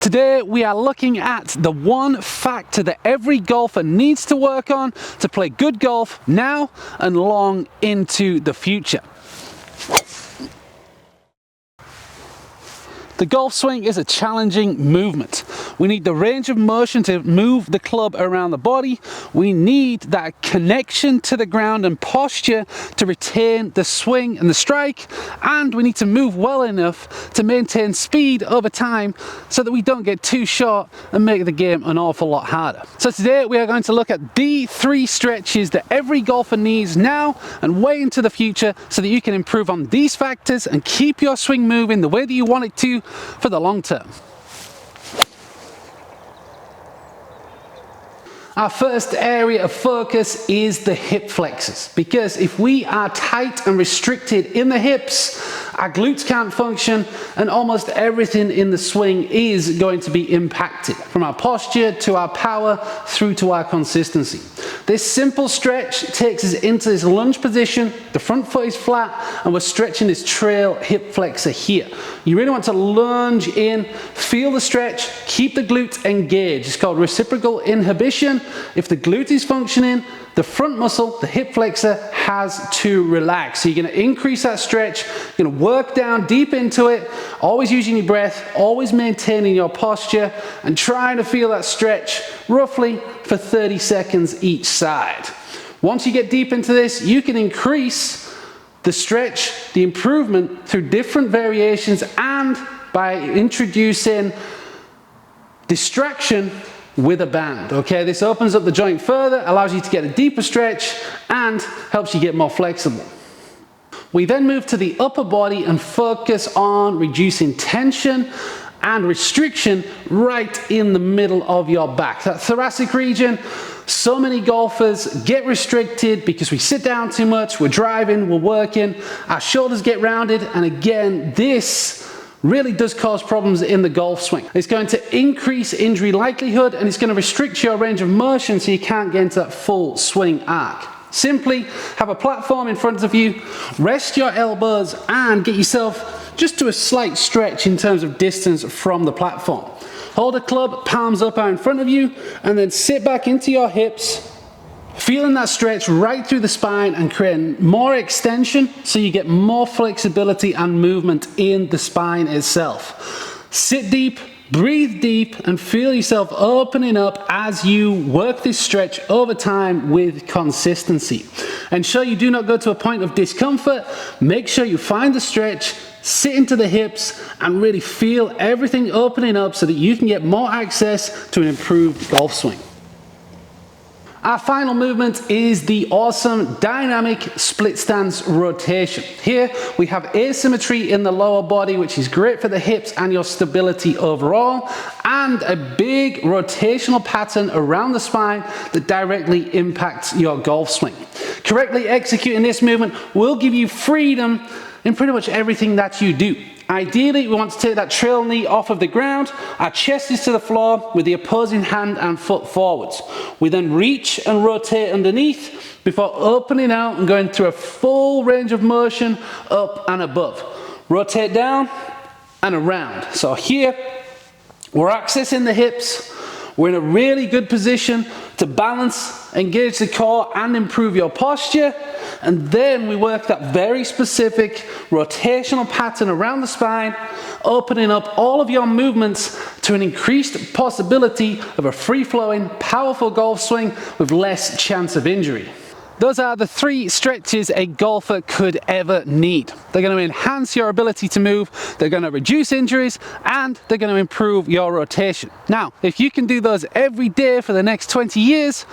Today we are looking at the one factor that every golfer needs to work on to play good golf now and long into the future. The golf swing is a challenging movement. We need the range of motion to move the club around the body. We need that connection to the ground and posture to retain the swing and the strike. And we need to move well enough to maintain speed over time so that we don't get too short and make the game an awful lot harder. So today we are going to look at the 3 stretches that every golfer needs now and way into the future so that you can improve on these factors and keep your swing moving the way that you want it to for the long term. Our first area of focus is the hip flexors, because if we are tight and restricted in the hips, our glutes can't function and almost everything in the swing is going to be impacted, from our posture to our power through to our consistency. This simple stretch takes us into this lunge position, the front foot is flat and we're stretching this trail hip flexor here. You really want to lunge in, feel the stretch, keep the glutes engaged. It's called reciprocal inhibition. If the glute is functioning, the front muscle, the hip flexor, has to relax. So you're going to increase that stretch, you're going to work down deep into it, always using your breath, always maintaining your posture, and trying to feel that stretch roughly for 30 seconds each side. Once you get deep into this, you can increase the stretch, the improvement through different variations and by introducing distraction with a band. Okay, this opens up the joint further, allows you to get a deeper stretch and helps you get more flexible. We then move to the upper body and focus on reducing tension and restriction right in the middle of your back. That thoracic region, so many golfers get restricted because we sit down too much, we're driving, we're working, our shoulders get rounded, and again, this really does cause problems in the golf swing. It's going to increase injury likelihood and it's going to restrict your range of motion so you can't get into that full swing arc. Simply have a platform in front of you, rest your elbows and get yourself just to a slight stretch in terms of distance from the platform. Hold a club, palms up out in front of you, and then sit back into your hips, feeling that stretch right through the spine and creating more extension so you get more flexibility and movement in the spine itself. Sit deep, breathe deep, and feel yourself opening up as you work this stretch over time with consistency. Ensure you do not go to a point of discomfort. Make sure you find the stretch, sit into the hips, and really feel everything opening up so that you can get more access to an improved golf swing. Our final movement is the awesome dynamic split stance rotation. Here we have asymmetry in the lower body, which is great for the hips and your stability overall, and a big rotational pattern around the spine that directly impacts your golf swing. Correctly executing this movement will give you freedom in pretty much everything that you do. Ideally, we want to take that trail knee off of the ground, our chest is to the floor with the opposing hand and foot forwards. We then reach and rotate underneath before opening out and going through a full range of motion up and above. Rotate down and around. So here, we're accessing the hips, we're in a really good position to balance, engage the core and improve your posture. And then we work that very specific rotational pattern around the spine, opening up all of your movements to an increased possibility of a free-flowing, powerful golf swing with less chance of injury. Those are the 3 stretches a golfer could ever need. They're going to enhance your ability to move, they're going to reduce injuries, and they're going to improve your rotation. Now, if you can do those every day for the next 20 years,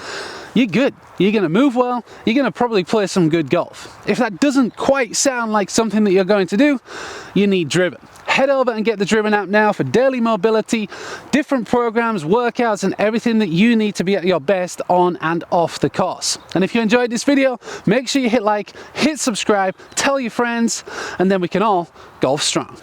you're good. You're going to move well, you're going to probably play some good golf. If that doesn't quite sound like something that you're going to do, you need Driven. Head over and get the Driven app now for daily mobility, different programs, workouts, and everything that you need to be at your best on and off the course. And if you enjoyed this video, make sure you hit like, hit subscribe, tell your friends, and then we can all golf strong.